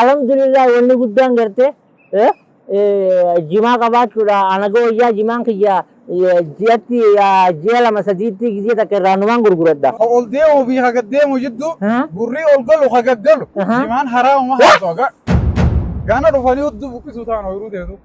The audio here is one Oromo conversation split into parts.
alhamdulillah wanni guddaan gartee jimaa qabaachuudha anaga wayyaa jimaan kiyya ji'atti ji'a lama sadiitti gisee takka irraa numaan gurguradha. Ol deemuu fi haga deemu jidduu gurrii ol galu haga galu jimaan haraamuma haasoo gaana dhufanii hudduu buqqisuu ta'an ooyiruu teessu.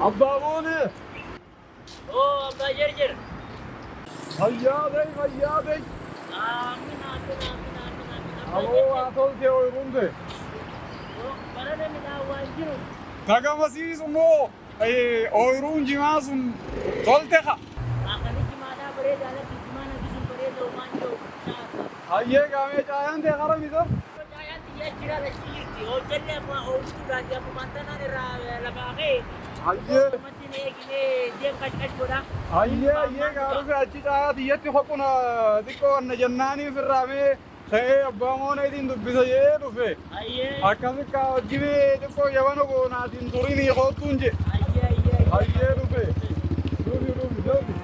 Abba Boni! Oh, Abba Jarjar. Hayya bey. Amin, amin. Alo atol ke oyundu. Bana ne midhaan jiru? Tagamasiis immoo oyruun jimaa sun tolte ka. Akkanni jimaadhaa bareedaa latti jimaa nagisuun bareeda uumaan jiru. Hayyee gaamee caayaan ta'e qara misa. Caayaan xiyyaa jira lachii jirti. Hojjallee amma oomishtuudhaan amma mantanaan irraa lafa haqee. Hayyee. Uummatni eeginee deem qashqash godha. Hayyee gaarufe achi caayaa xiyyatti hoquna xiqqoo wanna jennaaniif irraamee ta'ee abbaa moona itiin dubbisa jee dhufe. Akkasika hojjimee xiqqoo yabana goonaatiin turinii hoottuun je. Hayyee dhufe. Dhufi.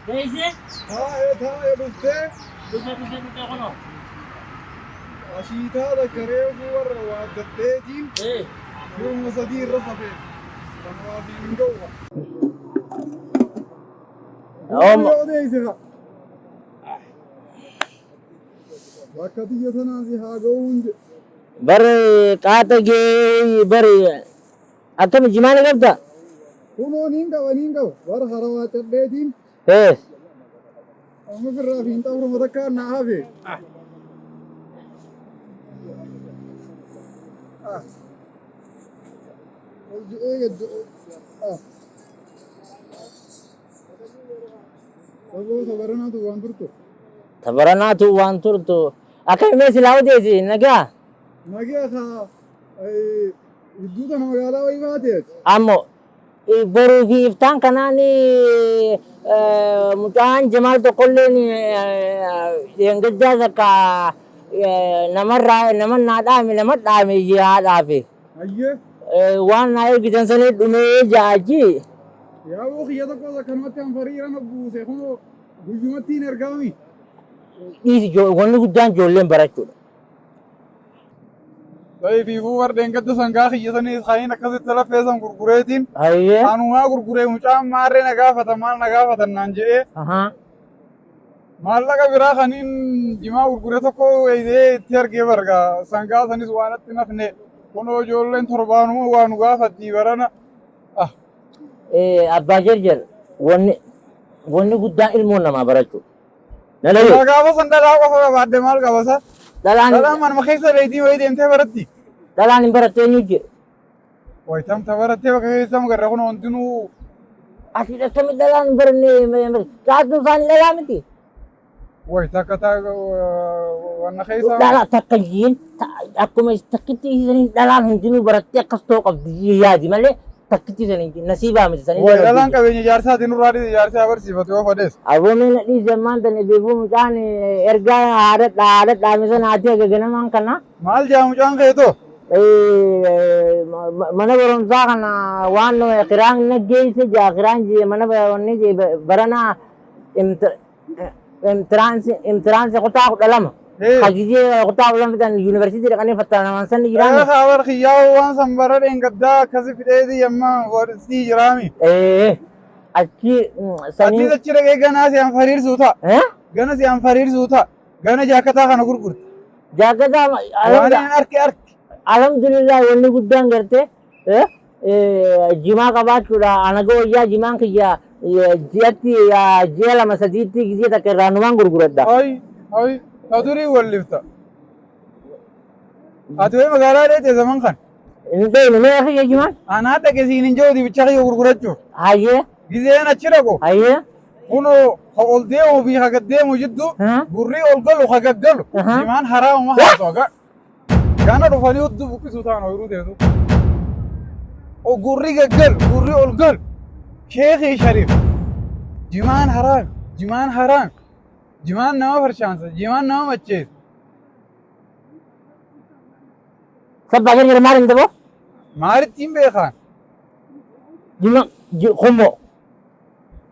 Neyse? Taa'ee dhuftee Dhufe kono. ashiitaa dakkaree warra waaddatteetiin firuma sadii irra hafee kanaa fi hin ga'uudha. Bakkatiyya sanaa si haa ga'uun jedhe. bar qaata gee bar akkam jimaana qabda Kunoo niin qaba. Bara harawaa cadheetiin ee amma firraa fi hin xaafurama takkaan naa hafe. Ol jedhee gad jedhe. Saboota baranaatu waan turtu. tabaranaatu waan turtu akkam mee silaa odeesi nagaa Nagaa kaa gidduu tana magaalaa wayii baateet. ammo boruu fi iftaan kanaan mucaan jamaal tokkolleen engajjaa takka namannaa dhaame nama dhaame yaa dhaafe Hayyee waan naa ergitan sanii dhumee jaaji yaaboo kiyya tokkos akkanumatti hanfariira na buuse kunoo guyyumatti hin ergaami. dhiisi wanni guddaan ijoolleen barachuudha. Ta'ee fiifuu wardeen gadda sangaa kiyyatanii kaayin akkasitti lafeessan gurgureetiin Hayyee. anumaa gurguree mucaan maarree na gaafata maal na gaafatan naan jedhee maallaqa biraa kaniin jimaa gurguree tokko weeydee itti argee barga sangaa sanis waan atti nafne kunoo ijoolleen torbaanuma waa nu gaafatti barana. Abbaa jarjar wanni guddaan ilmoon namaa barachuudha. Nalayyoo. Gaafa san dhalaa qofa qabaadde maal qabasa? Dhalaan manuma keessa beeytii wayii deemtee baratti. dhalaan hin baratte eenyu jira. Wayitamta barattee bakka keessa magarra kun wantinuu Asii akkamitti dhalaan hin baranne kaatuun isaanii dhalaa miti. wayita akka wanna keessa. Dhalaa takka jiin akkuma takkitti isanii dhalaan hundinuu barattee akkas ta'uu qabdi yaadi malee takkitti isanii nasiibaa miti sanii. Wayi dhalaan qabeenya ijaarsaatiin nurraa dhiise ijaarsaa barsiifatu yoo fadhees. Aboomeen dhiise maanta beekuu mucaan ergaa haadha dhaame sana ati gaganamaan kana. Maal jaa mucaan keetoo? Mana barumsaa kana waan kiraan naggeesse jaa kiraan mana barana imtiraansi kutaa kudha lama. Hajijee kutaa kudha lama fitan yuunivarsiitii dhaqanii fattanaman sanni jiraami. Kaawar kiyyaa waan san bara dheengaddaa akkasi fidheeti yamma wadhistii jiraami. Achi Ati achi dhaqee ganaa si hanfariirsuu ta'a. Gana si hanfariirsuu ta'a. Gana jaakataa kana gurgurta. Jaakataa Waan hin arki. alhamdulillah wanni guddaan garte jimaa qabaachuudha anaga wayyaa jimaan kiyya ji'atti ji'a lama sadiitti gizee takka irraa numaan gurguradha. Hoy, adurii wallifta. Ati wayi magaalaa dheete zaman kan. Inni ta'e numee kiyya jimaan? Anaa dhaqe siin hin jiru dibicha kiyya gurgurachuuf. Hayyee. Gizeen achi dhaqu. Hayyee. Kunoo ha ol deemuu fi ha gad deemu jiddu gurrii ol galu ha gaggalu. Jimaan haraamuma haasoo gaa. Gana dhufanii hudduu buqqisuu ta'an ooyiruu teessu. Gurri gaggalu, gurri ol galu. Sheekii Shariif. Jimaan haraam. Jimaan nama farshaansa, jimaan nama macheessa. Sabbaa gargar maal hin daboo? Maalitti hin beekaan? Jima kumbo.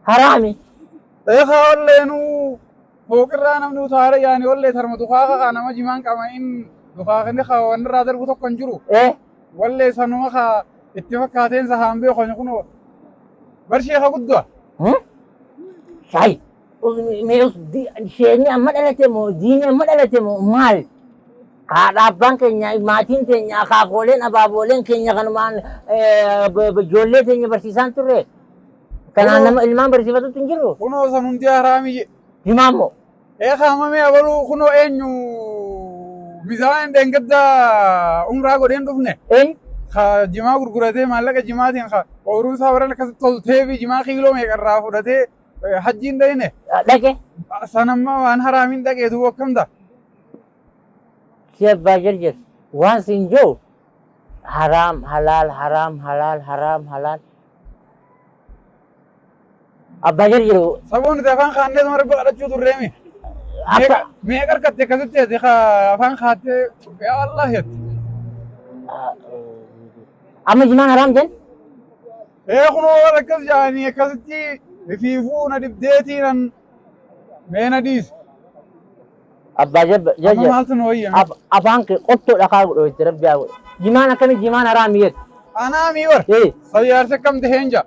Haraami. Eegaa olleenuu fooqirraa namni utaara yaani ollee tarma dukaaka nama jimaan qama'iin dukaakni wanirraa darbu tokko hin jiru. Wallee sanuma kaa itti fakkaateen sahaan beekoon kun barsheeka guddaa. Shayi. Isheenii amma dhalate moo diinii amma dhalate moo maal? Haadha abbaan keenya maatiin keenya akaakooleen abaaboleen keenya kanumaan ijoollee keenya barsiisaan turre. Kanaan nama ilmaan barsiifatutti hin jirru. Kunoo san hundi haraamiyye. Himaa moo? Haamamee abaluu kunoo eenyu bisaan deengaddaa umraa godheen dhufne. Ka jimaa gurguratee maallaqa jimaatiin ka ooyiruu isaa warra akkasitti toltee fi jimaa kiiloo meeqarraa fudhatee hajjiin dhayne. Dhaqe. Sanamma waan haraamiin dhaqee duuba akkamta. Si abbaa jarjar waan siin jiru haraam halaal haraam halaal haraam halaal. Abbaa jarjaru. Saboonni afaan kaannee sama rabbi kadhachuu turreemi. Meeqa harkattee akkasitti heete afaan kaattee yaa Allah heette. Amma jimaan haraam jen? Kunoo waan akkas jaanii akkasitti fiifuu na dibdeetiinan mee na dhiise. Abbaa jarjar. Amma maaltu nu wayya? Afaan kee qottoo dhakaa godhu itti rabbi haa godhu. Jimaan akkami jimaan haraam yet? Anaa miiwar. Sayyaarsa akkam taheen jaa?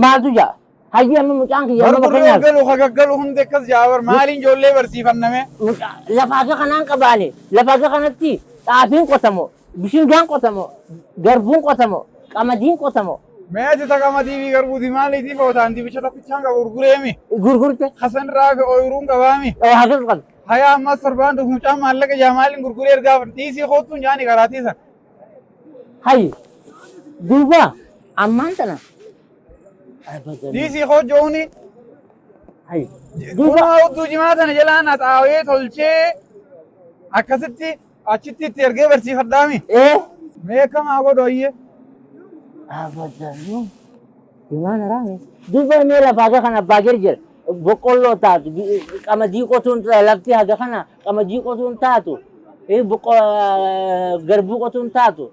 Maaltu jaa? Hayya amma mucaan kiyya amma Gurguree keenyaaf. galu hagaggalu hundi akkas jaawar maaliin ijoollee barsiifanname. Lafaaga kanaan qabaale lafaaga kanatti xaafiin qotamo bishingaan qotamo garbuun qotamo qamadiin qotamo Mee ati qamadii fi garbuuti maaliitiif ootaanti bicha tokkichaan qaba gurgureemi. gurgurte Hasan raafe ooyiruun qabaami. hagas qab Hayaa ammas torbaan dhufu mucaan maallaqa jaa maaliin gurguree ergaa dhiisii kootuun jaani garaatiisan. hayyi duuba ammaan tana Dhiisii hojjooni. hayyi Duuba duuba hudduu jimaa tana jalaan haxaawee tolchee akkasitti achitti itti ergee barsiifadhaami. Mee akkamaa godhoyye. Abadanu gimana rame duuba mee lafaaga kana baagir jira boqqolloo taatu qamadii qotuun lafti haga kana qamadii qotuun taatu garbuu qotuun taatu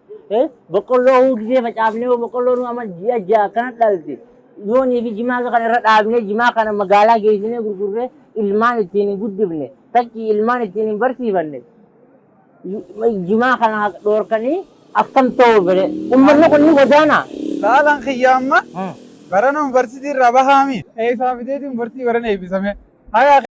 boqqolloo gisee facaafnee boqqolloo amma ji'a ja'a kana dhalti yoonii fi jimaa kana irra dhaabnee jimaa kana magaalaa geessinee gurgurree ilmaan ittiin hin guddifne takki ilmaan ittiin hin barsiifanne jimaa kana dhoorkanii akkam ta'u bire ummanni kun ni godaana. Saalaan kiyya amma barana yuunivarsiitii irraa bahaami. Eeyisaa fiteetiin yuunivarsiitii barana eebbisame. Hayaa